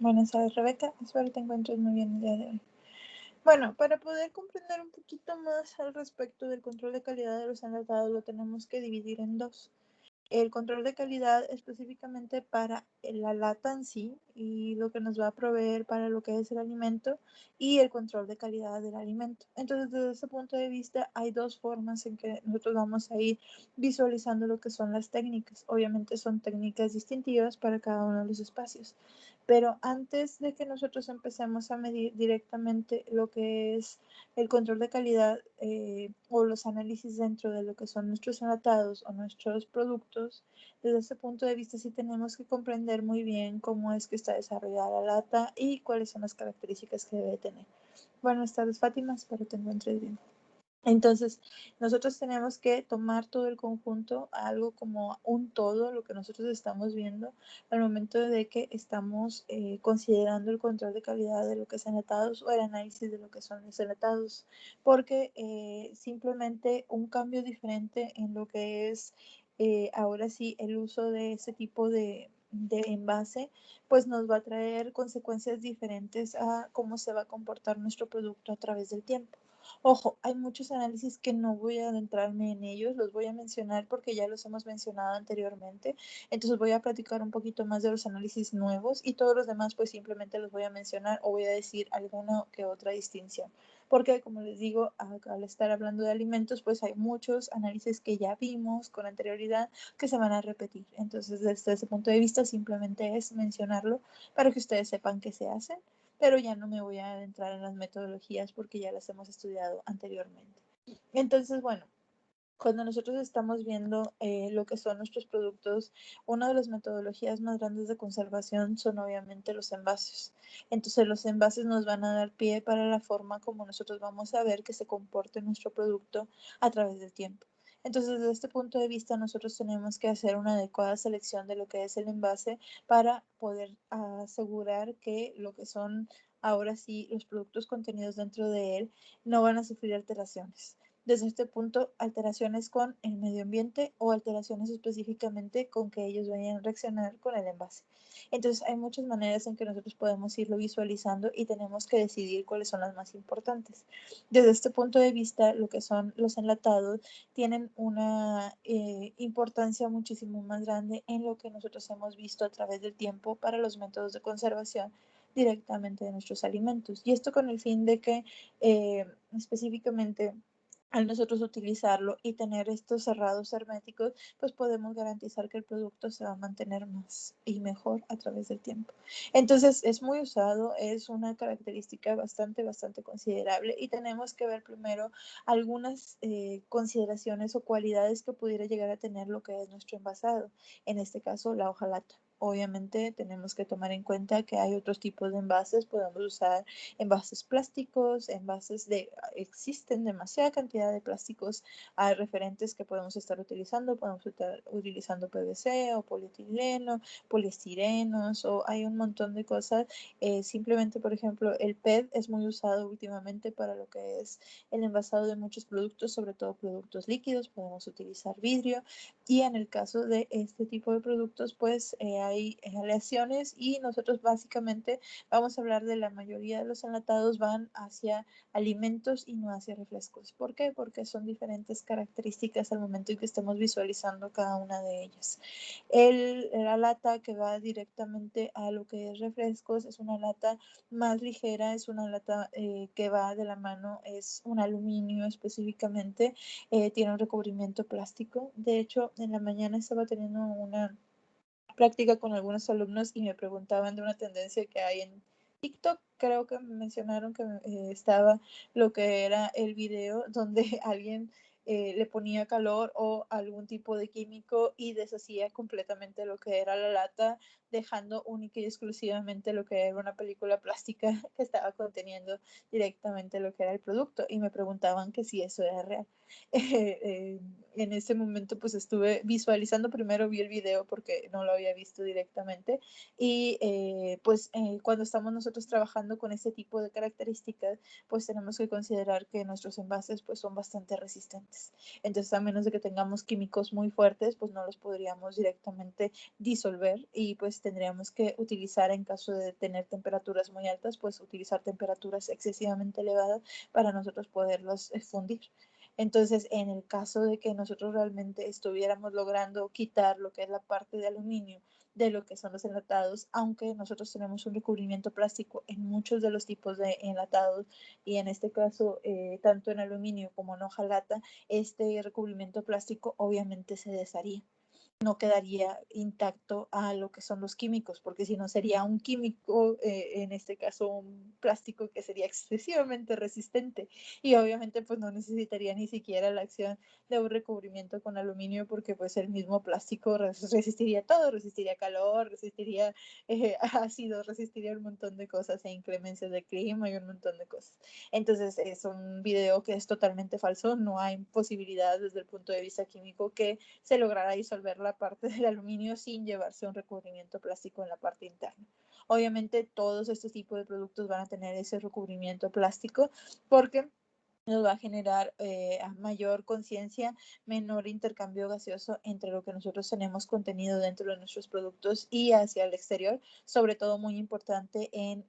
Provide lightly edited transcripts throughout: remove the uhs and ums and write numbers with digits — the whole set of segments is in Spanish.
Buenas tardes, Rebeca. Espero te encuentres muy bien el día de hoy. Bueno, para poder comprender un poquito más al respecto del control de calidad de los enlatados, lo tenemos que dividir en dos. El control de calidad específicamente para la lata en sí y lo que nos va a proveer para lo que es el alimento y el control de calidad del alimento. Entonces, desde ese punto de vista, hay dos formas en que nosotros vamos a ir visualizando lo que son las técnicas. Obviamente son técnicas distintivas para cada uno de los espacios. Pero antes de que nosotros empecemos a medir directamente lo que es el control de calidad o los análisis dentro de lo que son nuestros enlatados o nuestros productos, desde ese punto de vista sí tenemos que comprender muy bien cómo es que está desarrollada la lata y cuáles son las características que debe tener. Buenas tardes, Fátima, espero te encuentres bien. Entonces, nosotros tenemos que tomar todo el conjunto, algo como un todo, lo que nosotros estamos viendo al momento de que estamos considerando el control de calidad de lo que es enlatados o el análisis de lo que son los enlatados, porque simplemente un cambio diferente en lo que es ahora sí el uso de ese tipo de envase, pues nos va a traer consecuencias diferentes a cómo se va a comportar nuestro producto a través del tiempo. Ojo, hay muchos análisis que no voy a adentrarme en ellos, los voy a mencionar porque ya los hemos mencionado anteriormente, entonces voy a platicar un poquito más de los análisis nuevos y todos los demás pues simplemente los voy a mencionar o voy a decir alguna que otra distinción. Porque como les digo, al estar hablando de alimentos, pues hay muchos análisis que ya vimos con anterioridad que se van a repetir. Entonces, desde ese punto de vista, simplemente es mencionarlo para que ustedes sepan qué se hace, pero ya no me voy a adentrar en las metodologías porque ya las hemos estudiado anteriormente. Entonces, bueno, cuando nosotros estamos viendo lo que son nuestros productos, una de las metodologías más grandes de conservación son obviamente los envases. Entonces los envases nos van a dar pie para la forma como nosotros vamos a ver que se comporte nuestro producto a través del tiempo. Entonces, desde este punto de vista, nosotros tenemos que hacer una adecuada selección de lo que es el envase para poder asegurar que lo que son ahora sí los productos contenidos dentro de él no van a sufrir alteraciones. Desde este punto, alteraciones con el medio ambiente o alteraciones específicamente con que ellos vayan a reaccionar con el envase. Entonces, hay muchas maneras en que nosotros podemos irlo visualizando y tenemos que decidir cuáles son las más importantes. Desde este punto de vista, lo que son los enlatados tienen una importancia muchísimo más grande en lo que nosotros hemos visto a través del tiempo para los métodos de conservación directamente de nuestros alimentos. Y esto con el fin de que específicamente al nosotros utilizarlo y tener estos cerrados herméticos, pues podemos garantizar que el producto se va a mantener más y mejor a través del tiempo. Entonces es muy usado, es una característica bastante considerable y tenemos que ver primero algunas consideraciones o cualidades que pudiera llegar a tener lo que es nuestro envasado, en este caso la hojalata. Obviamente tenemos que tomar en cuenta que hay otros tipos de envases, podemos usar envases plásticos, envases de, existen demasiada cantidad de plásticos referentes que podemos estar utilizando, podemos estar utilizando PVC o polietileno, poliestirenos o hay un montón de cosas, simplemente por ejemplo el PET es muy usado últimamente para lo que es el envasado de muchos productos, sobre todo productos líquidos, podemos utilizar vidrio y en el caso de este tipo de productos pues hay aleaciones y nosotros básicamente vamos a hablar de la mayoría de los enlatados van hacia alimentos y no hacia refrescos. ¿Por qué? Porque son diferentes características al momento en que estemos visualizando cada una de ellas. La lata que va directamente a lo que es refrescos es una lata más ligera, es una lata que va de la mano, es un aluminio específicamente, tiene un recubrimiento plástico. De hecho, en la mañana estaba teniendo una práctica con algunos alumnos y me preguntaban de una tendencia que hay en TikTok. Creo que me mencionaron que estaba lo que era el video donde alguien le ponía calor o algún tipo de químico y deshacía completamente lo que era la lata dejando única y exclusivamente lo que era una película plástica que estaba conteniendo directamente lo que era el producto, y me preguntaban que si eso era real. En ese momento pues estuve visualizando, primero vi el video porque no lo había visto directamente, y cuando estamos nosotros trabajando con este tipo de características, pues tenemos que considerar que nuestros envases pues son bastante resistentes. Entonces, a menos de que tengamos químicos muy fuertes, pues no los podríamos directamente disolver, y pues tendríamos que utilizar, en caso de tener temperaturas muy altas, pues utilizar temperaturas excesivamente elevadas para nosotros poderlos fundir. Entonces, en el caso de que nosotros realmente estuviéramos logrando quitar lo que es la parte de aluminio de lo que son los enlatados, aunque nosotros tenemos un recubrimiento plástico en muchos de los tipos de enlatados, y en este caso, tanto en aluminio como en hojalata, este recubrimiento plástico obviamente se desharía, no quedaría intacto a lo que son los químicos, porque si no sería un químico, en este caso un plástico que sería excesivamente resistente, y obviamente pues no necesitaría ni siquiera la acción de un recubrimiento con aluminio, porque pues el mismo plástico resistiría todo, resistiría calor, resistiría ácido, resistiría un montón de cosas e inclemencias de clima y un montón de cosas. Entonces es un video que es totalmente falso, no hay posibilidad desde el punto de vista químico que se lograra disolver la parte del aluminio sin llevarse un recubrimiento plástico en la parte interna. Obviamente todos estos tipos de productos van a tener ese recubrimiento plástico porque nos va a generar a mayor conciencia, menor intercambio gaseoso entre lo que nosotros tenemos contenido dentro de nuestros productos y hacia el exterior, sobre todo muy importante en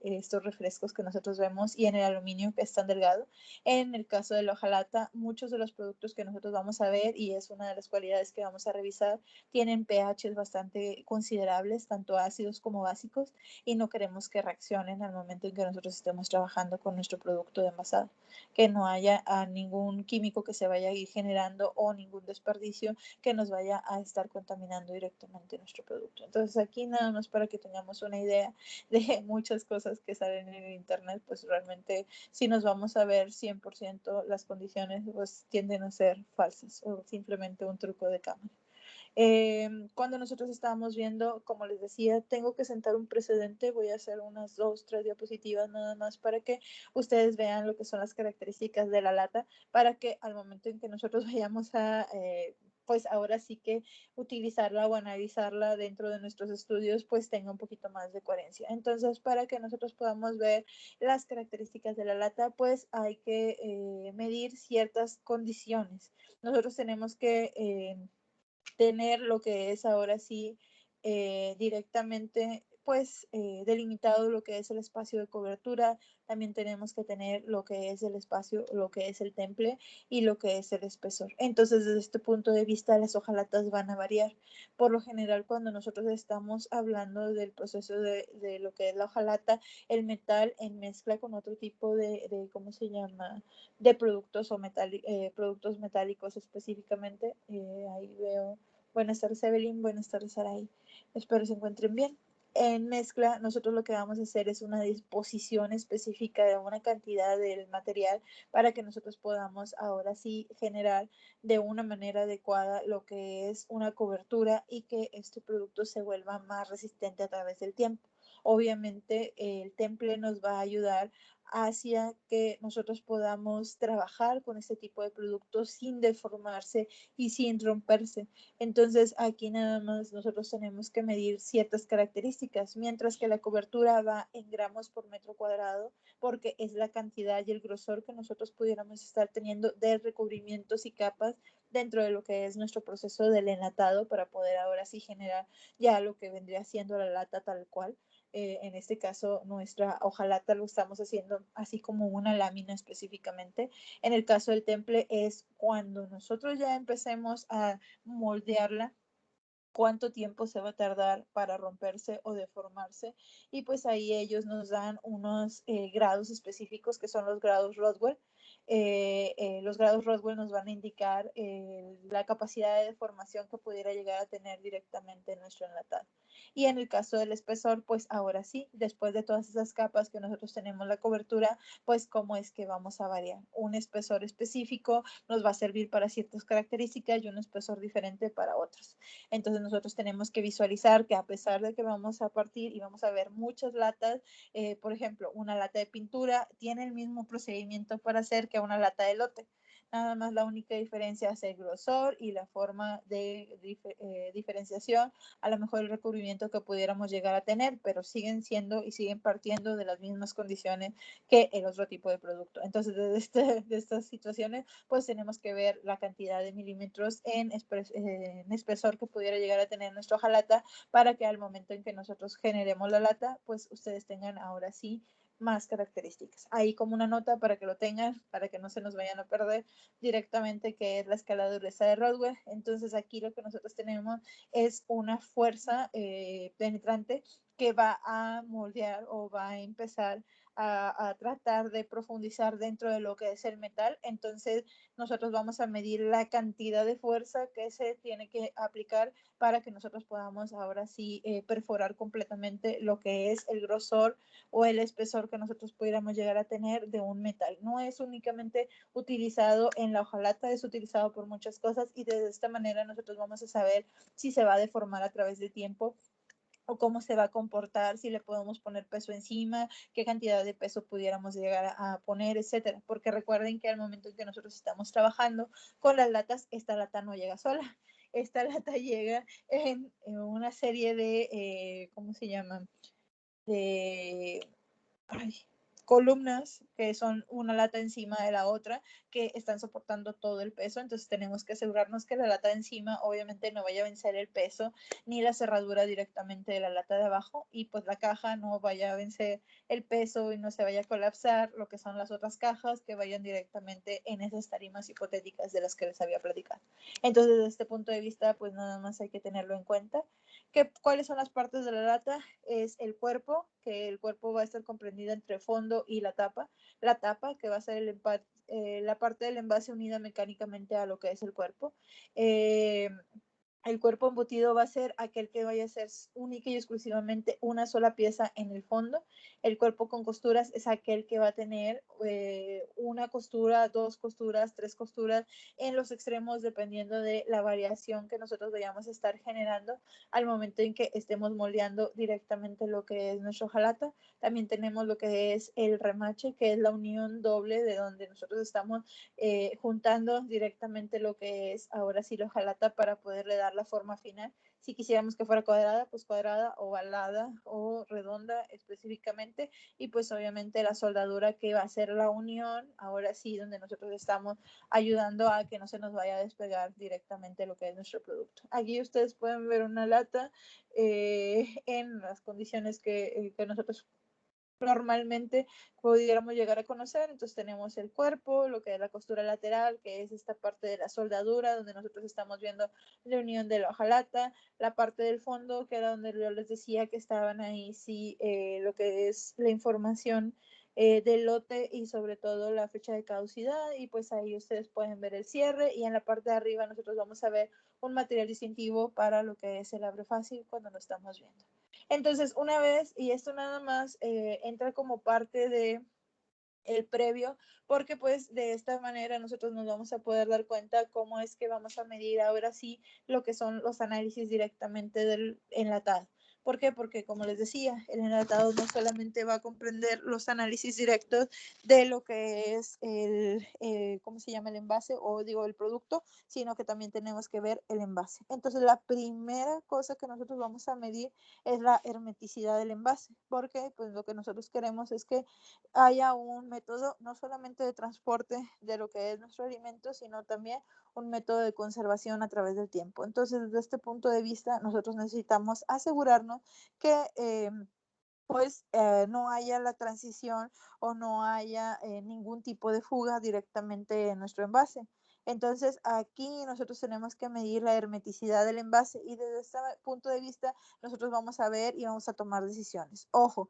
estos refrescos que nosotros vemos y en el aluminio, que es tan delgado. En el caso de la hojalata, muchos de los productos que nosotros vamos a ver, y es una de las cualidades que vamos a revisar, tienen pHs bastante considerables, tanto ácidos como básicos, y no queremos que reaccionen al momento en que nosotros estemos trabajando con nuestro producto de envasado, que no haya ningún químico que se vaya a ir generando o ningún desperdicio que nos vaya a estar contaminando directamente nuestro producto. Entonces, aquí nada más para que tengamos una idea de muchas cosas que salen en el internet, pues realmente si nos vamos a ver 100% las condiciones, pues tienden a ser falsas o simplemente un truco de cámara. Cuando nosotros estábamos viendo, como les decía, tengo que sentar un precedente, voy a hacer unas 2, 3 diapositivas nada más para que ustedes vean lo que son las características de la lata, para que al momento en que nosotros vayamos a, pues ahora sí que utilizarla o analizarla dentro de nuestros estudios, pues tenga un poquito más de coherencia. Entonces, para que nosotros podamos ver las características de la lata, pues hay que medir ciertas condiciones. Nosotros tenemos que tener lo que es ahora sí directamente pues delimitado lo que es el espacio de cobertura. También tenemos que tener lo que es el espacio, lo que es el temple y lo que es el espesor. Entonces, desde este punto de vista, las hojalatas van a variar. Por lo general, cuando nosotros estamos hablando del proceso de lo que es la hojalata, el metal en mezcla con otro tipo de ¿cómo se llama? De productos o productos metálicos específicamente. Ahí veo. Buenas tardes, Evelyn. Buenas tardes, Saray. Espero se encuentren bien. En mezcla, nosotros lo que vamos a hacer es una disposición específica de una cantidad del material para que nosotros podamos ahora sí generar de una manera adecuada lo que es una cobertura y que este producto se vuelva más resistente a través del tiempo. Obviamente, el temple nos va a ayudar hacia que nosotros podamos trabajar con este tipo de productos sin deformarse y sin romperse. Entonces, aquí nada más nosotros tenemos que medir ciertas características, mientras que la cobertura va en gramos por metro cuadrado, porque es la cantidad y el grosor que nosotros pudiéramos estar teniendo de recubrimientos y capas dentro de lo que es nuestro proceso del enlatado, para poder ahora sí generar ya lo que vendría siendo la lata tal cual. En este caso, nuestra hojalata lo estamos haciendo así como una lámina específicamente. En el caso del temple es cuando nosotros ya empecemos a moldearla, cuánto tiempo se va a tardar para romperse o deformarse, y pues ahí ellos nos dan unos grados específicos que son los grados Roswell. Los grados Roswell nos van a indicar la capacidad de deformación que pudiera llegar a tener directamente nuestro enlatado. Y en el caso del espesor, pues ahora sí, después de todas esas capas que nosotros tenemos la cobertura, pues cómo es que vamos a variar. Un espesor específico nos va a servir para ciertas características y un espesor diferente para otras. Entonces nosotros tenemos que visualizar que a pesar de que vamos a partir y vamos a ver muchas latas, por ejemplo, una lata de pintura tiene el mismo procedimiento para hacer que una lata de elote. Nada más la única diferencia es el grosor y la forma de diferenciación, a lo mejor el recubrimiento que pudiéramos llegar a tener, pero siguen siendo y siguen partiendo de las mismas condiciones que el otro tipo de producto. Entonces, de estas situaciones, pues tenemos que ver la cantidad de milímetros en espesor que pudiera llegar a tener nuestra hojalata para que al momento en que nosotros generemos la lata, pues ustedes tengan ahora sí más características. Ahí como una nota para que lo tengan, para que no se nos vayan a perder directamente, que es la escala de dureza de Rodwell. Entonces aquí lo que nosotros tenemos es una fuerza penetrante que va a moldear o va a empezar a tratar de profundizar dentro de lo que es el metal. Entonces nosotros vamos a medir la cantidad de fuerza que se tiene que aplicar para que nosotros podamos ahora sí perforar completamente lo que es el grosor o el espesor que nosotros pudiéramos llegar a tener de un metal. No es únicamente utilizado en la hojalata, es utilizado por muchas cosas y de esta manera nosotros vamos a saber si se va a deformar a través del tiempo o cómo se va a comportar, si le podemos poner peso encima, qué cantidad de peso pudiéramos llegar a poner, etcétera. Porque recuerden que al momento en que nosotros estamos trabajando con las latas, esta lata no llega sola. Esta lata llega en una serie de, ¿cómo se llaman? De ay, columnas que son una lata encima de la otra que están soportando todo el peso. Entonces tenemos que asegurarnos que la lata de encima obviamente no vaya a vencer el peso ni la cerradura directamente de la lata de abajo y pues la caja no vaya a vencer el peso y no se vaya a colapsar lo que son las otras cajas que vayan directamente en esas tarimas hipotéticas de las que les había platicado. Entonces desde este punto de vista pues nada más hay que tenerlo en cuenta. ¿Cuáles son las partes de la lata? Es el cuerpo, que el cuerpo va a estar comprendido entre fondo y la tapa que va a ser la parte del envase unida mecánicamente a lo que es el cuerpo. El cuerpo embutido va a ser aquel que vaya a ser única y exclusivamente una sola pieza en el fondo. El cuerpo con costuras es aquel que va a tener una costura, dos costuras, tres costuras en los extremos, dependiendo de la variación que nosotros vayamos a estar generando al momento en que estemos moldeando directamente lo que es nuestro hojalata. También tenemos lo que es el remache, que es la unión doble de donde nosotros estamos juntando directamente lo que es ahora sí la hojalata para poderle dar la forma final. Si quisiéramos que fuera cuadrada, pues cuadrada, ovalada o redonda específicamente. Y pues obviamente la soldadura que va a ser la unión, ahora sí, donde nosotros estamos ayudando a que no se nos vaya a despegar directamente lo que es nuestro producto. Aquí ustedes pueden ver una lata en las condiciones que nosotros normalmente pudiéramos llegar a conocer. Entonces tenemos el cuerpo, lo que es la costura lateral, que es esta parte de la soldadura, donde nosotros estamos viendo la unión de la hojalata, la parte del fondo, que era donde yo les decía que estaban ahí, sí, lo que es la información del lote y sobre todo la fecha de caducidad, y pues ahí ustedes pueden ver el cierre y en la parte de arriba nosotros vamos a ver un material distintivo para lo que es el abre fácil cuando lo estamos viendo. Entonces, una vez, y esto nada más entra como parte de el previo, porque pues de esta manera nosotros nos vamos a poder dar cuenta cómo es que vamos a medir ahora sí lo que son los análisis directamente del enlatado. ¿Por qué? Porque como les decía, el enlatado no solamente va a comprender los análisis directos de lo que es ¿cómo se llama? El envase o digo el producto, sino que también tenemos que ver el envase. Entonces la primera cosa que nosotros vamos a medir es la hermeticidad del envase, porque pues lo que nosotros queremos es que haya un método no solamente de transporte de lo que es nuestro alimento, sino también un método de conservación a través del tiempo. Entonces, desde este punto de vista, nosotros necesitamos asegurarnos que no haya la transición o no haya ningún tipo de fuga directamente en nuestro envase. Entonces, aquí nosotros tenemos que medir la hermeticidad del envase y desde este punto de vista nosotros vamos a ver y vamos a tomar decisiones. Ojo,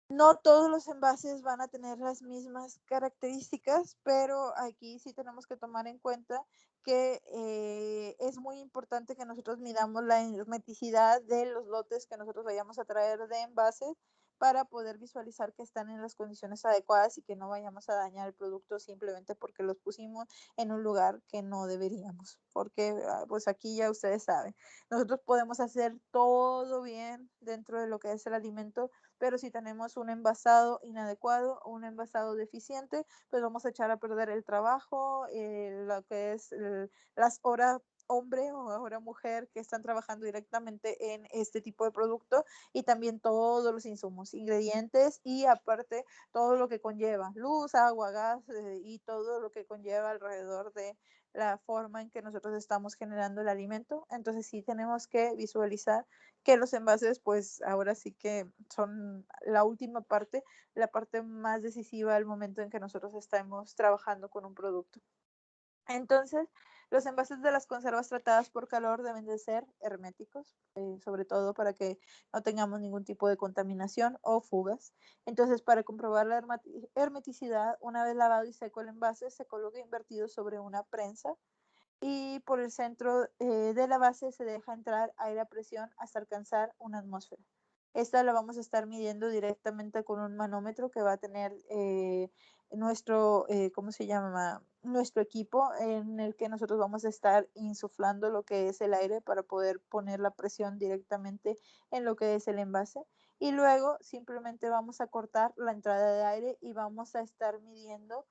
no todos los envases van a tener las mismas características, pero aquí sí tenemos que tomar en cuenta que es muy importante que nosotros midamos la hermeticidad de los lotes que nosotros vayamos a traer de envases para poder visualizar que están en las condiciones adecuadas y que no vayamos a dañar el producto simplemente porque los pusimos en un lugar que no deberíamos, porque pues aquí ya ustedes saben, nosotros podemos hacer todo bien dentro de lo que es el alimento, pero si tenemos un envasado inadecuado o un envasado deficiente, pues vamos a echar a perder el trabajo, lo que es las horas hombre o ahora mujer que están trabajando directamente en este tipo de producto y también todos los insumos, ingredientes y aparte todo lo que conlleva, luz, agua, gas y todo lo que conlleva alrededor de la forma en que nosotros estamos generando el alimento. Entonces sí tenemos que visualizar que los envases pues ahora sí que son la última parte, la parte más decisiva al momento en que nosotros estamos trabajando con un producto. Entonces, los envases de las conservas tratadas por calor deben de ser herméticos, sobre todo para que no tengamos ningún tipo de contaminación o fugas. Entonces, para comprobar la hermeticidad, una vez lavado y seco el envase, se coloca invertido sobre una prensa y por el centro de la base se deja entrar aire a presión hasta alcanzar una atmósfera. Esta la vamos a estar midiendo directamente con un manómetro que va a tener nuestro, ¿cómo se llama? Nuestro equipo en el que nosotros vamos a estar insuflando lo que es el aire para poder poner la presión directamente en lo que es el envase. Y luego simplemente vamos a cortar la entrada de aire y vamos a estar midiendo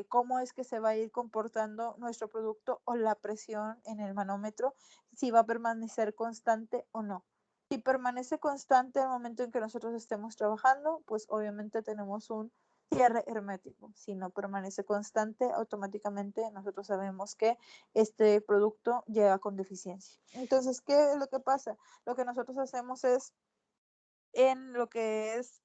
cómo es que se va a ir comportando nuestro producto o la presión en el manómetro, si va a permanecer constante o no. Si permanece constante al momento en que nosotros estemos trabajando, pues obviamente tenemos un cierre hermético. Si no permanece constante, automáticamente nosotros sabemos que este producto llega con deficiencia. Entonces, ¿qué es lo que pasa? Lo que nosotros hacemos es en lo que es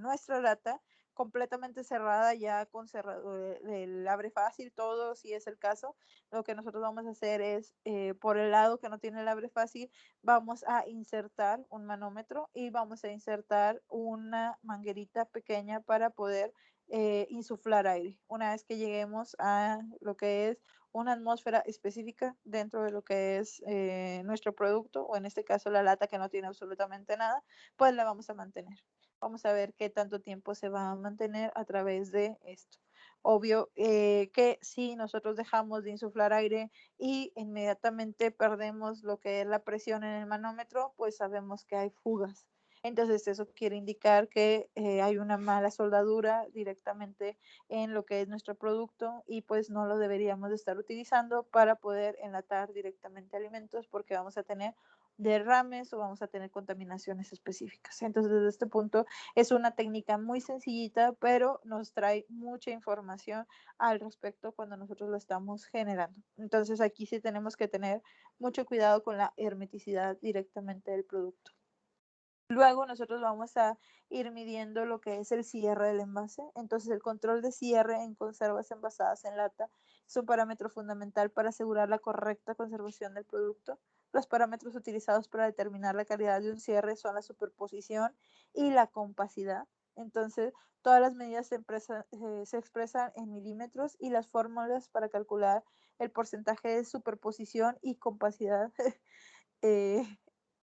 nuestra lata completamente cerrada ya con cerrado el abre fácil, todo si es el caso. Lo que nosotros vamos a hacer es por el lado que no tiene el abre fácil, vamos a insertar un manómetro y vamos a insertar una manguerita pequeña para poder insuflar aire. Una vez que lleguemos a lo que es una atmósfera específica dentro de lo que es nuestro producto, o en este caso la lata que no tiene absolutamente nada, pues la vamos a mantener. Vamos a ver qué tanto tiempo se va a mantener a través de esto. Obvio que si nosotros dejamos de insuflar aire y inmediatamente perdemos lo que es la presión en el manómetro, pues sabemos que hay fugas. Entonces eso quiere indicar que hay una mala soldadura directamente en lo que es nuestro producto y pues no lo deberíamos de estar utilizando para poder enlatar directamente alimentos porque vamos a tener derrames o vamos a tener contaminaciones específicas. Entonces, desde este punto es una técnica muy sencillita, pero nos trae mucha información al respecto cuando nosotros lo estamos generando. Entonces, aquí sí tenemos que tener mucho cuidado con la hermeticidad directamente del producto. Luego nosotros vamos a ir midiendo lo que es el cierre del envase. Entonces el control de cierre en conservas envasadas en lata es un parámetro fundamental para asegurar la correcta conservación del producto. Los parámetros utilizados para determinar la calidad de un cierre son la superposición y la compacidad. Entonces, todas las medidas se expresan en milímetros y las fórmulas para calcular el porcentaje de superposición y compacidad eh,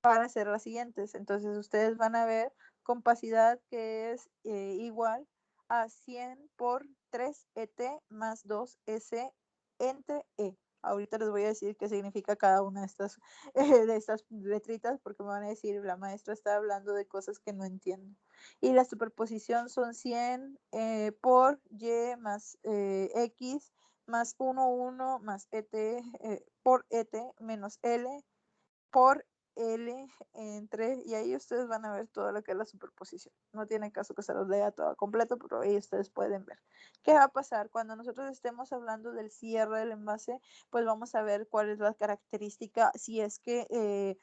van a ser las siguientes. Entonces ustedes van a ver compacidad que es igual a 100 por 3ET más 2S entre E. Ahorita les voy a decir qué significa cada una de estas letritas porque me van a decir, la maestra está hablando de cosas que no entiendo. Y la superposición son 100 por Y más X más 1, 1 más ET por ET menos L por L entre, y ahí ustedes van a ver todo lo que es la superposición. No tiene caso que se los lea todo completo, pero ahí ustedes pueden ver. ¿Qué va a pasar? Cuando nosotros estemos hablando del cierre del envase, pues vamos a ver cuál es la característica, si es que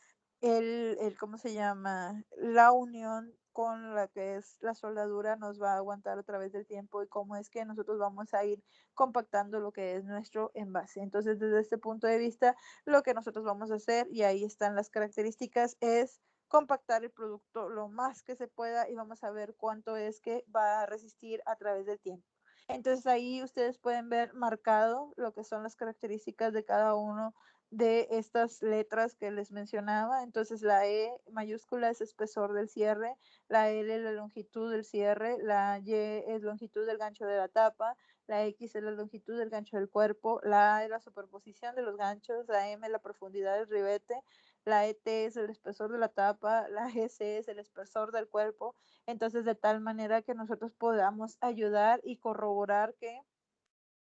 ¿cómo se llama? La unión con la que es la soldadura nos va a aguantar a través del tiempo y cómo es que nosotros vamos a ir compactando lo que es nuestro envase. Entonces, desde este punto de vista, lo que nosotros vamos a hacer, y ahí están las características, es compactar el producto lo más que se pueda y vamos a ver cuánto es que va a resistir a través del tiempo. Entonces ahí ustedes pueden ver marcado lo que son las características de cada uno de estas letras que les mencionaba. Entonces la E mayúscula es espesor del cierre, la L es la longitud del cierre, la Y es longitud del gancho de la tapa, la X es la longitud del gancho del cuerpo, la A es la superposición de los ganchos, la M es la profundidad del ribete, la ET es el espesor de la tapa, la GC es el espesor del cuerpo. Entonces, de tal manera que nosotros podamos ayudar y corroborar que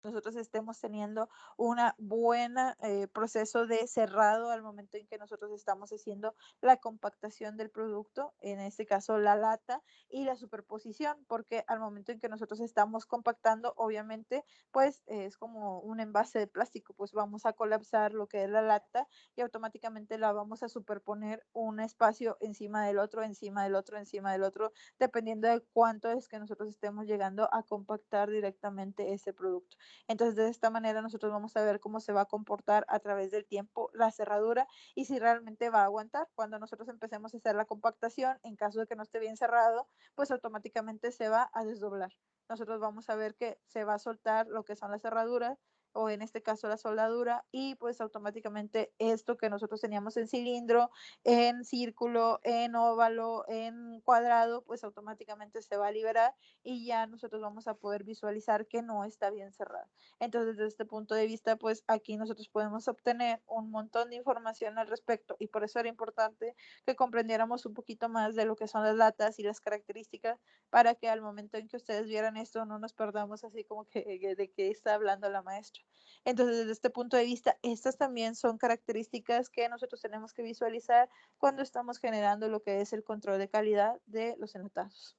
nosotros estemos teniendo una buena proceso de cerrado al momento en que nosotros estamos haciendo la compactación del producto, en este caso la lata, y la superposición, porque al momento en que nosotros estamos compactando, obviamente, pues es como un envase de plástico, pues vamos a colapsar lo que es la lata y automáticamente la vamos a superponer un espacio encima del otro, encima del otro, encima del otro, dependiendo de cuánto es que nosotros estemos llegando a compactar directamente ese producto. Entonces, de esta manera nosotros vamos a ver cómo se va a comportar a través del tiempo la cerradura y si realmente va a aguantar. Cuando nosotros empecemos a hacer la compactación, en caso de que no esté bien cerrado, pues automáticamente se va a desdoblar. Nosotros vamos a ver que se va a soltar lo que son las cerraduras o en este caso la soldadura y pues automáticamente esto que nosotros teníamos en cilindro, en círculo, en óvalo, en cuadrado, pues automáticamente se va a liberar y ya nosotros vamos a poder visualizar que no está bien cerrado. Entonces, desde este punto de vista, pues aquí nosotros podemos obtener un montón de información al respecto y por eso era importante que comprendiéramos un poquito más de lo que son las latas y las características para que al momento en que ustedes vieran esto no nos perdamos así como que de qué está hablando la maestra. Entonces, desde este punto de vista, estas también son características que nosotros tenemos que visualizar cuando estamos generando lo que es el control de calidad de los enlatados.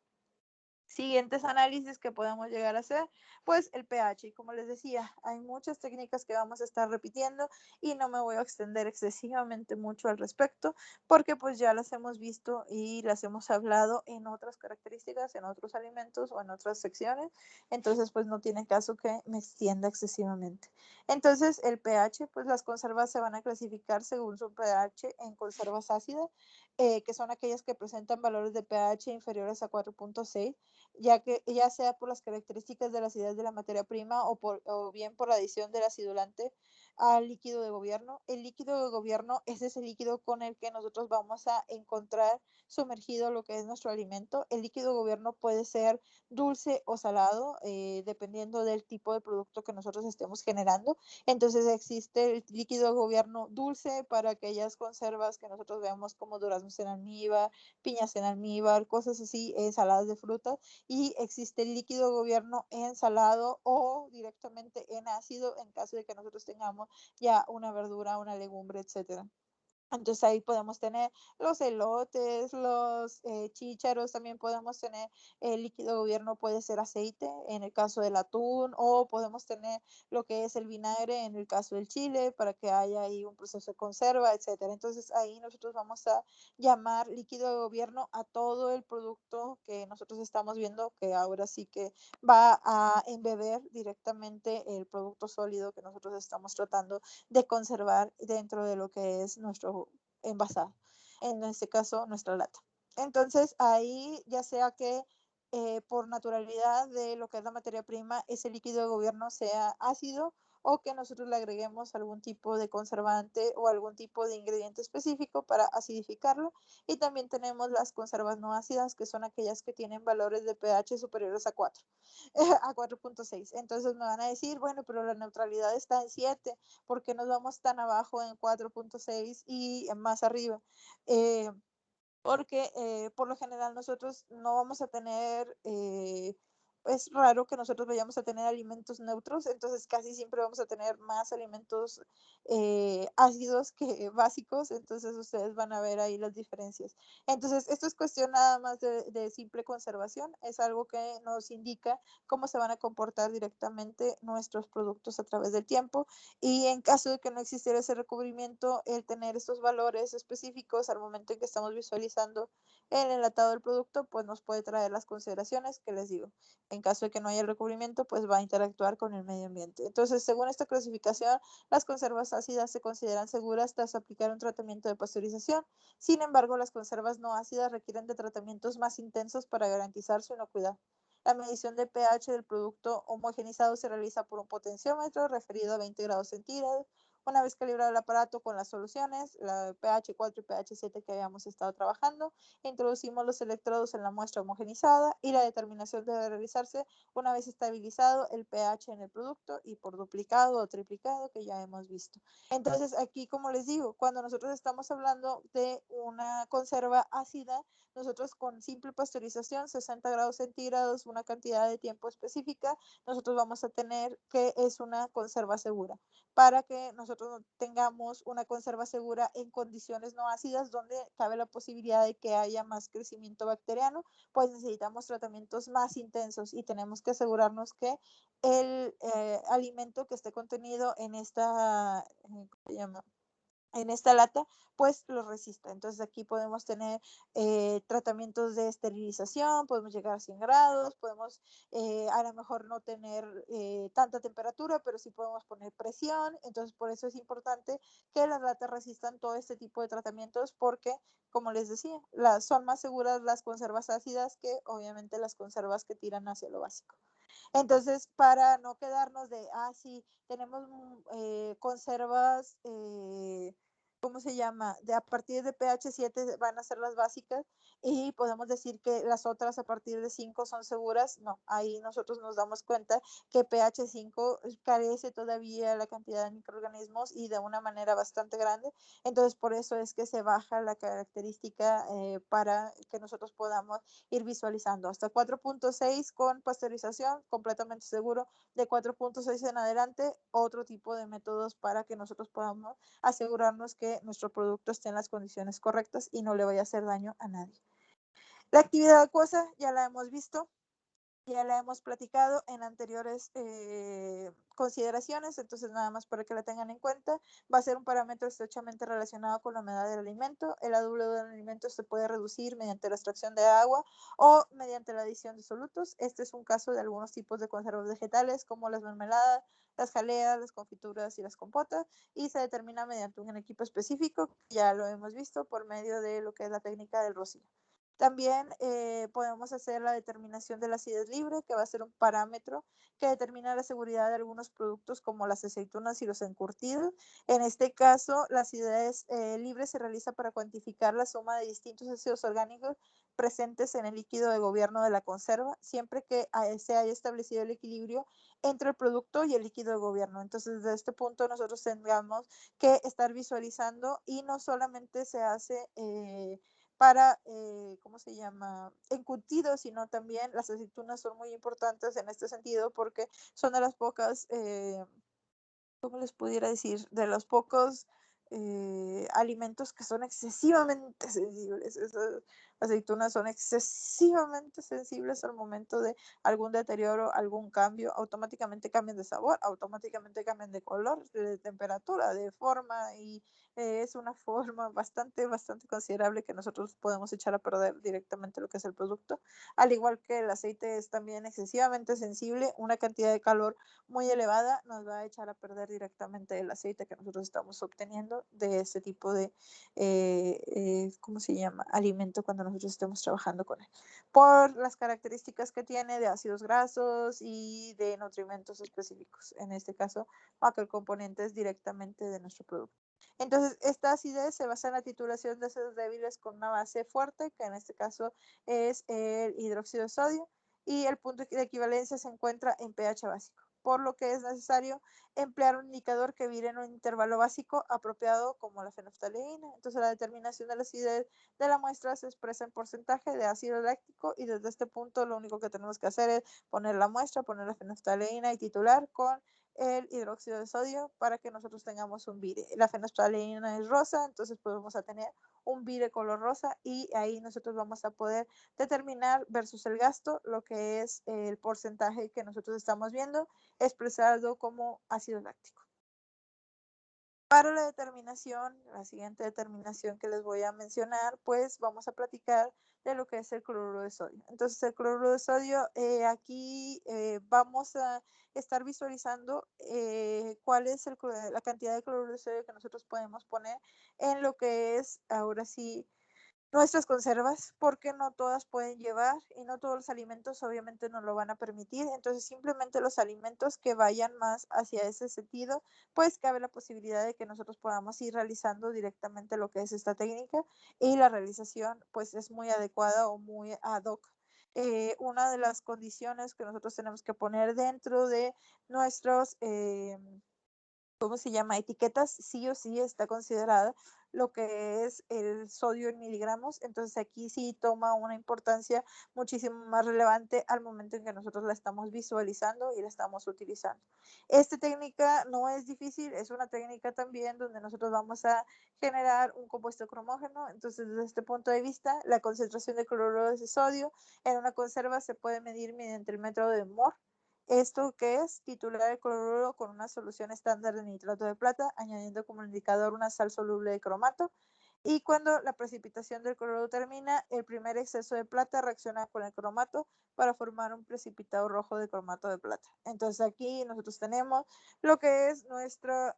Siguientes análisis que podemos llegar a hacer, pues el pH. Y como les decía, hay muchas técnicas que vamos a estar repitiendo y no me voy a extender excesivamente mucho al respecto porque pues ya las hemos visto y las hemos hablado en otras características, en otros alimentos o en otras secciones. Entonces pues no tiene caso que me extienda excesivamente. Entonces el pH, pues las conservas se van a clasificar según su pH en conservas ácidas, que son aquellas que presentan valores de pH inferiores a 4.6 ya que ya sea por las características de la acidez de la materia prima o bien por la adición del acidulante al líquido de gobierno. El líquido de gobierno es ese líquido con el que nosotros vamos a encontrar sumergido lo que es nuestro alimento. El líquido de gobierno puede ser dulce o salado, dependiendo del tipo de producto que nosotros estemos generando. Entonces existe el líquido de gobierno dulce para aquellas conservas que nosotros vemos como duraznos en almíbar, piñas en almíbar, cosas así, saladas de frutas y existe el líquido gobierno en salado o directamente en ácido en caso de que nosotros tengamos ya una verdura, una legumbre, etcétera. Entonces ahí podemos tener los elotes, los chícharos, también podemos tener el líquido gobierno, puede ser aceite en el caso del atún, o podemos tener lo que es el vinagre en el caso del chile, para que haya ahí un proceso de conserva, etcétera. Entonces ahí nosotros vamos a llamar líquido de gobierno a todo el producto que nosotros estamos viendo, que ahora sí que va a embeber directamente el producto sólido que nosotros estamos tratando de conservar dentro de lo que es nuestro envasado, en este caso nuestra lata. Entonces ahí ya sea que por naturalidad de lo que es la materia prima, ese líquido de gobierno sea ácido o que nosotros le agreguemos algún tipo de conservante o algún tipo de ingrediente específico para acidificarlo. Y también tenemos las conservas no ácidas, que son aquellas que tienen valores de pH superiores a 4, a 4.6. Entonces me van a decir, bueno, pero la neutralidad está en 7, ¿por qué nos vamos tan abajo en 4.6 y más arriba? Porque por lo general nosotros no vamos a tener, es raro que nosotros vayamos a tener alimentos neutros, entonces casi siempre vamos a tener más alimentos ácidos que básicos, entonces ustedes van a ver ahí las diferencias. Entonces, esto es cuestión nada más de simple conservación, es algo que nos indica cómo se van a comportar directamente nuestros productos a través del tiempo y en caso de que no existiera ese recubrimiento, el tener estos valores específicos al momento en que estamos visualizando el enlatado del producto, pues nos puede traer las consideraciones que les digo. En caso de que no haya el recubrimiento, pues va a interactuar con el medio ambiente. Entonces, según esta clasificación, las conservas ácidas se consideran seguras tras aplicar un tratamiento de pasteurización. Sin embargo, las conservas no ácidas requieren de tratamientos más intensos para garantizar su inocuidad. La medición de pH del producto homogenizado se realiza por un potenciómetro referido a 20 grados centígrados, Una vez calibrado el aparato con las soluciones, la pH 4 y pH 7 que habíamos estado trabajando, introducimos los electrodos en la muestra homogenizada y la determinación debe realizarse una vez estabilizado el pH en el producto y por duplicado o triplicado que ya hemos visto. Entonces aquí, como les digo, cuando nosotros estamos hablando de una conserva ácida, nosotros con simple pasteurización, 60 grados centígrados, una cantidad de tiempo específica, nosotros vamos a tener que es una conserva segura. Para que nosotros tengamos una conserva segura en condiciones no ácidas donde cabe la posibilidad de que haya más crecimiento bacteriano, pues necesitamos tratamientos más intensos y tenemos que asegurarnos que el alimento que esté contenido en esta, ¿cómo se llama? En esta lata, pues lo resista. Entonces aquí podemos tener tratamientos de esterilización, podemos llegar a 100 grados, podemos a lo mejor no tener tanta temperatura, pero sí podemos poner presión. Entonces por eso es importante que las latas resistan todo este tipo de tratamientos porque, como les decía, son más seguras las conservas ácidas que obviamente las conservas que tiran hacia lo básico. Entonces, para no quedarnos de, sí, tenemos conservas, ¿cómo se llama? De a partir de pH 7 van a ser las básicas y podemos decir que las otras a partir de 5 son seguras. No, ahí nosotros nos damos cuenta que pH 5 carece todavía la cantidad de microorganismos y de una manera bastante grande. Entonces, por eso es que se baja la característica para que nosotros podamos ir visualizando. Hasta 4.6 con pasteurización, completamente seguro. De 4.6 en adelante, otro tipo de métodos para que nosotros podamos asegurarnos que nuestro producto esté en las condiciones correctas y no le vaya a hacer daño a nadie. La actividad acuosa ya la hemos visto, ya la hemos platicado en anteriores consideraciones, entonces nada más para que la tengan en cuenta. Va a ser un parámetro estrechamente relacionado con la humedad del alimento. El AW del alimento se puede reducir mediante la extracción de agua o mediante la adición de solutos. Este es un caso de algunos tipos de conservas vegetales como las mermeladas, las jaleas, las confituras y las compotas, y se determina mediante un equipo específico, ya lo hemos visto, por medio de lo que es la técnica del rocío. También podemos hacer la determinación de la acidez libre, que va a ser un parámetro que determina la seguridad de algunos productos como las aceitunas y los encurtidos. En este caso, la acidez libre se realiza para cuantificar la suma de distintos ácidos orgánicos presentes en el líquido de gobierno de la conserva, siempre que se haya establecido el equilibrio entre el producto y el líquido de gobierno. Entonces, desde este punto nosotros tengamos que estar visualizando y no solamente se hace para, ¿cómo se llama? Encurtidos, sino también las aceitunas son muy importantes en este sentido porque son de las pocas, ¿cómo les pudiera decir? De los pocos alimentos que son excesivamente sensibles. Esas aceitunas son excesivamente sensibles al momento de algún deterioro, algún cambio. Automáticamente cambian de sabor, automáticamente cambian de color, de temperatura, de forma y es una forma bastante, bastante considerable que nosotros podemos echar a perder directamente lo que es el producto. Al igual que el aceite es también excesivamente sensible, una cantidad de calor muy elevada nos va a echar a perder directamente el aceite que nosotros estamos obteniendo de este tipo de, ¿cómo se llama? Alimento cuando nosotros estemos trabajando con él. Por las características que tiene de ácidos grasos y de nutrimentos específicos. En este caso, macrocomponentes directamente de nuestro producto. Entonces, esta acidez se basa en la titulación de ácidos débiles con una base fuerte, que en este caso es el hidróxido de sodio, y el punto de equivalencia se encuentra en pH básico, por lo que es necesario emplear un indicador que vire en un intervalo básico apropiado como la fenolftaleína. Entonces, la determinación de la acidez de la muestra se expresa en porcentaje de ácido láctico y desde este punto lo único que tenemos que hacer es poner la muestra, poner la fenolftaleína y titular con el hidróxido de sodio para que nosotros tengamos un vire. La fenolftaleína es rosa, entonces podemos tener un vire color rosa y ahí nosotros vamos a poder determinar versus el gasto lo que es el porcentaje que nosotros estamos viendo expresado como ácido láctico. Para la determinación, la siguiente determinación que les voy a mencionar, pues vamos a platicar de lo que es el cloruro de sodio. Entonces, el cloruro de sodio, aquí vamos a estar visualizando cuál es la cantidad de cloruro de sodio que nosotros podemos poner en lo que es, ahora sí, nuestras conservas, porque no todas pueden llevar y no todos los alimentos obviamente nos lo van a permitir. Entonces, simplemente los alimentos que vayan más hacia ese sentido, pues cabe la posibilidad de que nosotros podamos ir realizando directamente lo que es esta técnica y la realización pues es muy adecuada o muy ad hoc. Una de las condiciones que nosotros tenemos que poner dentro de nuestros ¿cómo se llama? Etiquetas, sí o sí está considerada lo que es el sodio en miligramos. Entonces aquí sí toma una importancia muchísimo más relevante al momento en que nosotros la estamos visualizando y la estamos utilizando. Esta técnica no es difícil, es una técnica también donde nosotros vamos a generar un compuesto cromógeno. Entonces, desde este punto de vista, la concentración de cloruro de sodio en una conserva se puede medir mediante el método de Mohr. Esto que es titular el cloruro con una solución estándar de nitrato de plata, añadiendo como indicador una sal soluble de cromato. Y cuando la precipitación del cloruro termina, el primer exceso de plata reacciona con el cromato para formar un precipitado rojo de cromato de plata. Entonces aquí nosotros tenemos lo que es nuestro,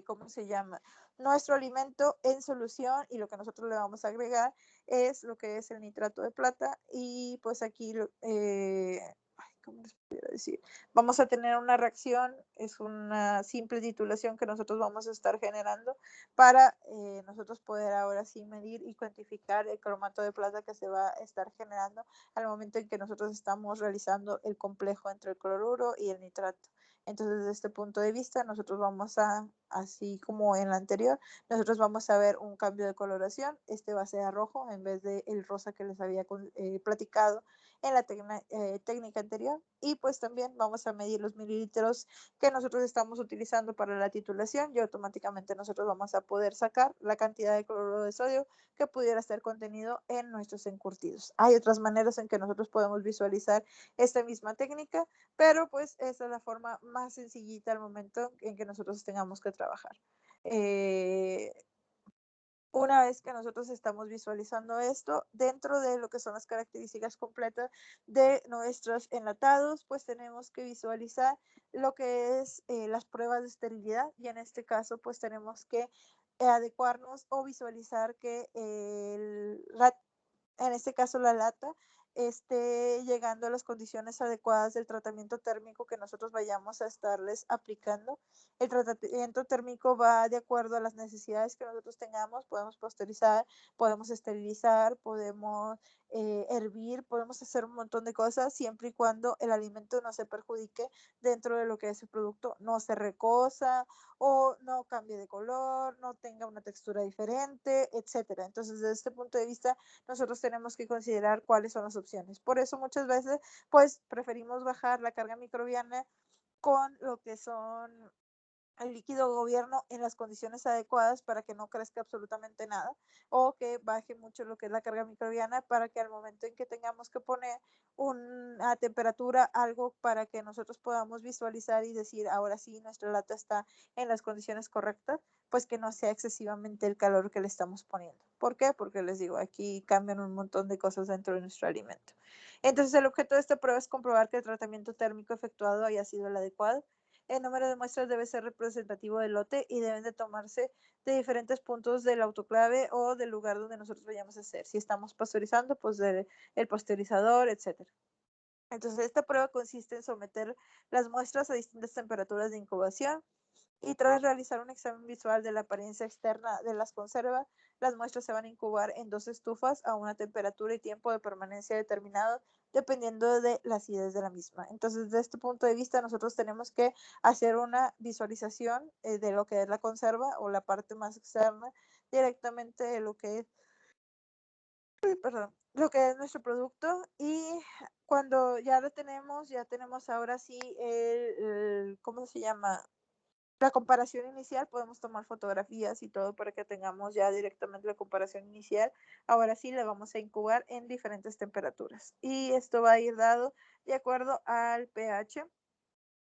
¿cómo se llama? Nuestro alimento en solución y lo que nosotros le vamos a agregar es lo que es el nitrato de plata y pues aquí ¿cómo les pudiera decir? Vamos a tener una reacción, es una simple titulación que nosotros vamos a estar generando para nosotros poder ahora sí medir y cuantificar el cromato de plata que se va a estar generando al momento en que nosotros estamos realizando el complejo entre el cloruro y el nitrato. Entonces, desde este punto de vista, nosotros vamos a, así como en la anterior, nosotros vamos a ver un cambio de coloración. Este va a ser a rojo en vez del rosa que les había platicado en la técnica anterior. Y pues también vamos a medir los mililitros que nosotros estamos utilizando para la titulación y automáticamente nosotros vamos a poder sacar la cantidad de cloruro de sodio que pudiera estar contenido en nuestros encurtidos. Hay otras maneras en que nosotros podemos visualizar esta misma técnica, pero pues esa es la forma más sencillita al momento en que nosotros tengamos que trabajar. Eh, una vez que nosotros estamos visualizando esto, dentro de lo que son las características completas de nuestros enlatados, pues tenemos que visualizar lo que es las pruebas de esterilidad y en este caso pues tenemos que adecuarnos o visualizar que en este caso la lata, esté llegando a las condiciones adecuadas del tratamiento térmico que nosotros vayamos a estarles aplicando. El tratamiento térmico va de acuerdo a las necesidades que nosotros tengamos. Podemos pasteurizar, podemos esterilizar, podemos hervir, podemos hacer un montón de cosas siempre y cuando el alimento no se perjudique dentro de lo que es el producto, no se recosa o no cambie de color, no tenga una textura diferente, etcétera. Entonces, desde este punto de vista, nosotros tenemos que considerar cuáles son las opciones. Por eso muchas veces, pues, preferimos bajar la carga microbiana con lo que son el líquido gobierno en las condiciones adecuadas para que no crezca absolutamente nada o que baje mucho lo que es la carga microbiana para que al momento en que tengamos que poner una temperatura, algo para que nosotros podamos visualizar y decir, ahora sí, nuestra lata está en las condiciones correctas, pues que no sea excesivamente el calor que le estamos poniendo. ¿Por qué? Porque les digo, aquí cambian un montón de cosas dentro de nuestro alimento. Entonces, el objeto de esta prueba es comprobar que el tratamiento térmico efectuado haya sido el adecuado. El número de muestras debe ser representativo del lote y deben de tomarse de diferentes puntos del autoclave o del lugar donde nosotros vayamos a hacer. Si estamos pasteurizando, pues del pasteurizador, etcétera. Entonces, esta prueba consiste en someter las muestras a distintas temperaturas de incubación y tras realizar un examen visual de la apariencia externa de las conservas, las muestras se van a incubar en 2 estufas a una temperatura y tiempo de permanencia determinado dependiendo de la acidez de la misma. Entonces, desde este punto de vista, nosotros tenemos que hacer una visualización de lo que es la conserva o la parte más externa directamente de lo que es, perdón, lo que es nuestro producto y cuando ya lo tenemos, ya tenemos ahora sí ¿cómo se llama? La comparación inicial, podemos tomar fotografías y todo para que tengamos ya directamente la comparación inicial. Ahora sí, la vamos a incubar en diferentes temperaturas. Y esto va a ir dado de acuerdo al pH.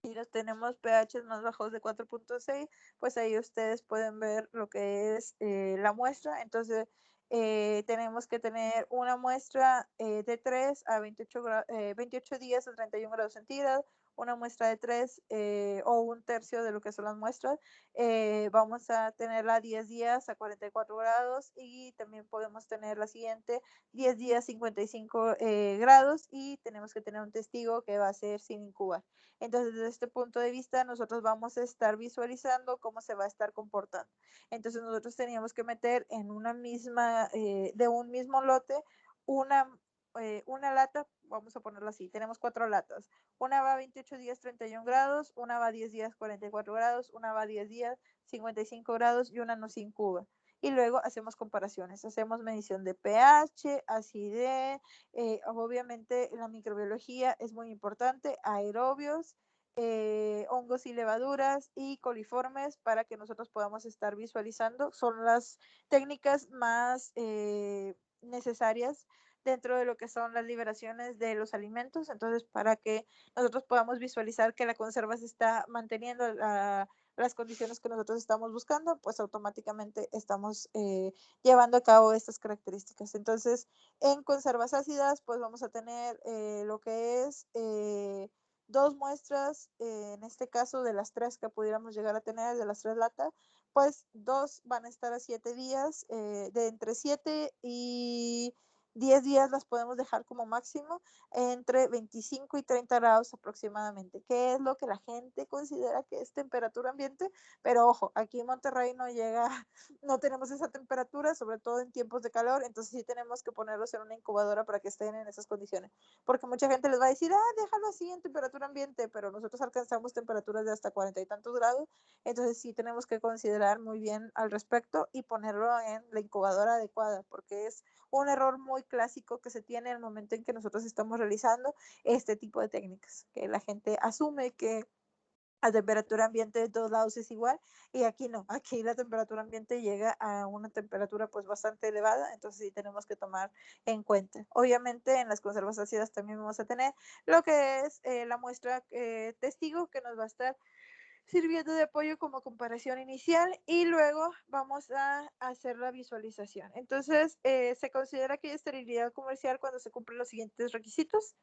Si los tenemos pH más bajos de 4.6, pues ahí ustedes pueden ver lo que es la muestra. Entonces, tenemos que tener una muestra de 3 a 28 días a 31 grados centígrados, una muestra de 3 o un tercio de lo que son las muestras, vamos a tenerla 10 días a 44 grados y también podemos tener la siguiente 10 días 55 grados y tenemos que tener un testigo que va a ser sin incubar. Entonces, desde este punto de vista, nosotros vamos a estar visualizando cómo se va a estar comportando. Entonces, nosotros teníamos que meter en una misma, de un mismo lote, una lata, vamos a ponerlo así, tenemos 4 latas. Una va a 28 días 31 grados, una va a 10 días 44 grados, una va a 10 días 55 grados y una no se incuba. Y luego hacemos comparaciones, hacemos medición de pH, acidez, obviamente la microbiología es muy importante, aerobios, hongos y levaduras y coliformes para que nosotros podamos estar visualizando. Son las técnicas más necesarias dentro de lo que son las liberaciones de los alimentos. Entonces, para que nosotros podamos visualizar que la conserva se está manteniendo las condiciones que nosotros estamos buscando, pues automáticamente estamos llevando a cabo estas características. Entonces, en conservas ácidas, pues vamos a tener lo que es 2 muestras, en este caso de las 3 que pudiéramos llegar a tener, de las 3 latas, pues 2 van a estar a 7 días, de entre 7 y 10 días las podemos dejar como máximo entre 25 y 30 grados aproximadamente, que es lo que la gente considera que es temperatura ambiente, pero ojo, aquí en Monterrey no llega, no tenemos esa temperatura, sobre todo en tiempos de calor, entonces sí tenemos que ponerlos en una incubadora para que estén en esas condiciones, porque mucha gente les va a decir, déjalo así en temperatura ambiente, pero nosotros alcanzamos temperaturas de hasta 40 y tantos grados, entonces sí tenemos que considerar muy bien al respecto y ponerlo en la incubadora adecuada, porque es un error muy clásico que se tiene en el momento en que nosotros estamos realizando este tipo de técnicas, que la gente asume que a temperatura ambiente de todos lados es igual y aquí no, aquí la temperatura ambiente llega a una temperatura pues bastante elevada, entonces sí tenemos que tomar en cuenta. Obviamente en las conservas ácidas también vamos a tener lo que es la muestra testigo que nos va a estar sirviendo de apoyo como comparación inicial y luego vamos a hacer la visualización. Entonces, se considera que hay esterilidad comercial cuando se cumplen los siguientes requisitos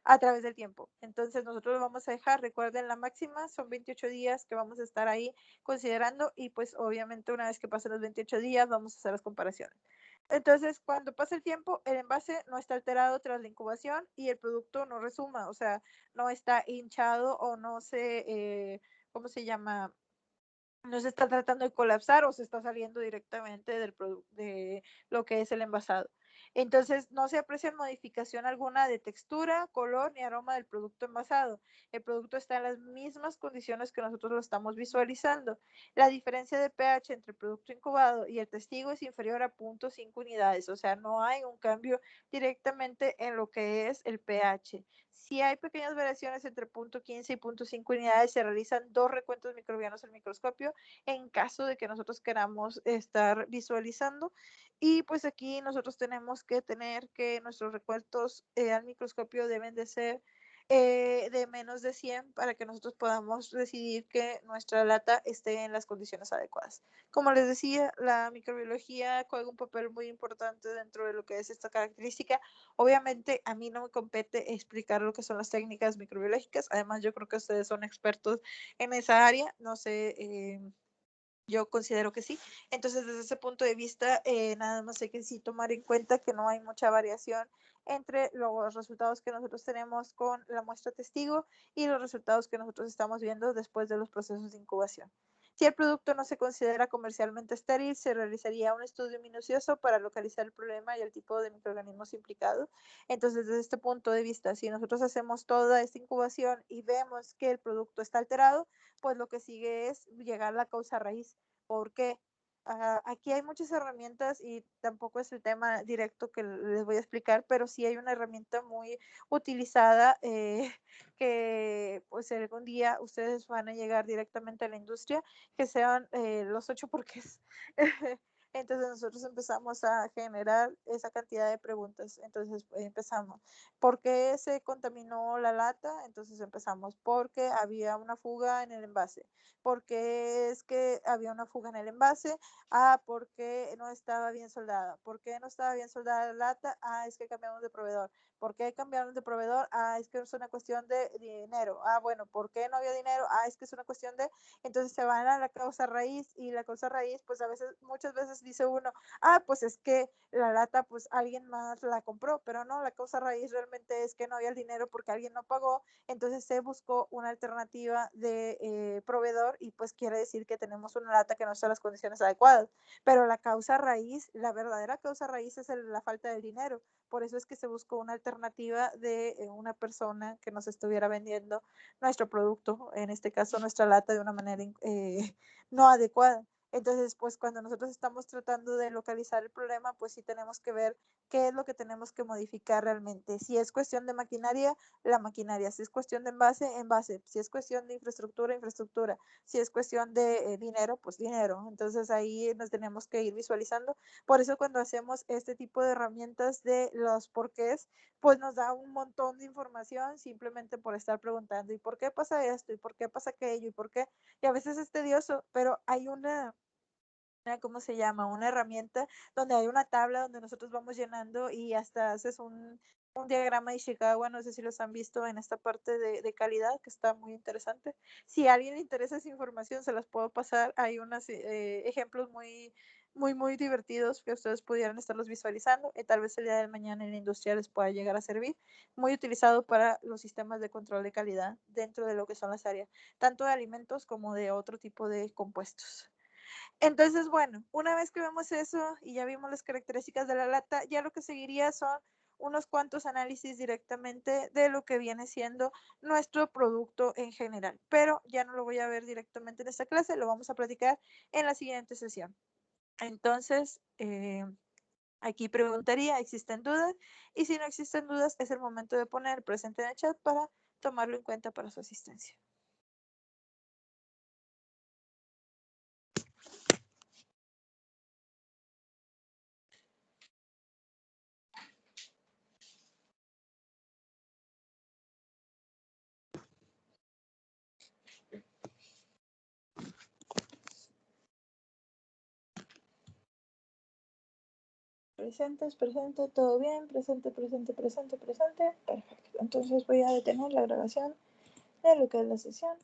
a través del tiempo. Entonces, nosotros lo vamos a dejar, recuerden la máxima, son 28 días que vamos a estar ahí considerando y pues obviamente una vez que pasen los 28 días vamos a hacer las comparaciones. Entonces, cuando pasa el tiempo, el envase no está alterado tras la incubación y el producto no resuma, o sea, no está hinchado o no se, ¿cómo se llama? No se está tratando de colapsar o se está saliendo directamente de lo que es el envasado. Entonces, no se aprecia modificación alguna de textura, color ni aroma del producto envasado. El producto está en las mismas condiciones que nosotros lo estamos visualizando. La diferencia de pH entre el producto incubado y el testigo es inferior a 0.5 unidades, o sea, no hay un cambio directamente en lo que es el pH. Si hay pequeñas variaciones entre 0.15 y 0.5 unidades, se realizan 2 recuentos microbianos al microscopio en caso de que nosotros queramos estar visualizando. Y pues aquí nosotros tenemos que tener que nuestros recuentos al microscopio deben de ser de menos de 100 para que nosotros podamos decidir que nuestra lata esté en las condiciones adecuadas. Como les decía, la microbiología juega un papel muy importante dentro de lo que es esta característica. Obviamente a mí no me compete explicar lo que son las técnicas microbiológicas, además yo creo que ustedes son expertos en esa área, no sé, yo considero que sí. Entonces, desde ese punto de vista, nada más hay que sí tomar en cuenta que no hay mucha variación entre los resultados que nosotros tenemos con la muestra testigo y los resultados que nosotros estamos viendo después de los procesos de incubación. Si el producto no se considera comercialmente estéril, se realizaría un estudio minucioso para localizar el problema y el tipo de microorganismos implicados. Entonces, desde este punto de vista, si nosotros hacemos toda esta incubación y vemos que el producto está alterado, pues lo que sigue es llegar a la causa raíz. ¿Por qué? Aquí hay muchas herramientas y tampoco es el tema directo que les voy a explicar, pero sí hay una herramienta muy utilizada que pues algún día ustedes van a llegar directamente a la industria, que sean los 8 porqués. Entonces nosotros empezamos a generar esa cantidad de preguntas. Entonces empezamos, ¿por qué se contaminó la lata? Entonces empezamos, porque había una fuga en el envase. ¿Por qué es que había una fuga en el envase? Porque no estaba bien soldada. ¿Por qué no estaba bien soldada la lata? Es que cambiamos de proveedor. ¿Por qué cambiaron de proveedor? Ah, es que es una cuestión de dinero. Ah, bueno, ¿por qué no había dinero? Ah, es que es una cuestión de... Entonces se van a la causa raíz y la causa raíz, pues a veces, muchas veces dice uno, ah, pues es que la lata, pues alguien más la compró, pero no, la causa raíz realmente es que no había el dinero porque alguien no pagó, entonces se buscó una alternativa de proveedor y pues quiere decir que tenemos una lata que no está en las condiciones adecuadas, pero la causa raíz, la verdadera causa raíz es la falta del dinero, por eso es que se buscó una alternativa de una persona que nos estuviera vendiendo nuestro producto, en este caso nuestra lata, de una manera no adecuada. Entonces, pues cuando nosotros estamos tratando de localizar el problema, pues sí tenemos que ver qué es lo que tenemos que modificar realmente. Si es cuestión de maquinaria, la maquinaria. Si es cuestión de envase, envase. Si es cuestión de infraestructura, infraestructura. Si es cuestión de dinero, pues dinero. Entonces ahí nos tenemos que ir visualizando. Por eso cuando hacemos este tipo de herramientas de los porqués, pues nos da un montón de información simplemente por estar preguntando, ¿y por qué pasa esto? ¿Y por qué pasa aquello? ¿Y por qué? Y a veces es tedioso, pero hay ¿cómo se llama? Una herramienta donde hay una tabla donde nosotros vamos llenando y hasta haces un diagrama de Ishikawa, no sé si los han visto en esta parte de calidad, que está muy interesante. Si a alguien le interesa esa información, se las puedo pasar. Hay unos ejemplos muy divertidos que ustedes pudieran estarlos visualizando y tal vez el día de mañana en la industria les pueda llegar a servir. Muy utilizado para los sistemas de control de calidad dentro de lo que son las áreas, tanto de alimentos como de otro tipo de compuestos. Entonces, bueno, una vez que vemos eso y ya vimos las características de la lata, ya lo que seguiría son unos cuantos análisis directamente de lo que viene siendo nuestro producto en general. Pero ya no lo voy a ver directamente en esta clase, lo vamos a platicar en la siguiente sesión. Entonces, aquí preguntaría, ¿existen dudas? Y si no existen dudas, es el momento de poner presente en el chat para tomarlo en cuenta para su asistencia. Presentes, presente, todo bien, presente, presente, presente, presente. Perfecto. Entonces voy a detener la grabación de lo que es la sesión.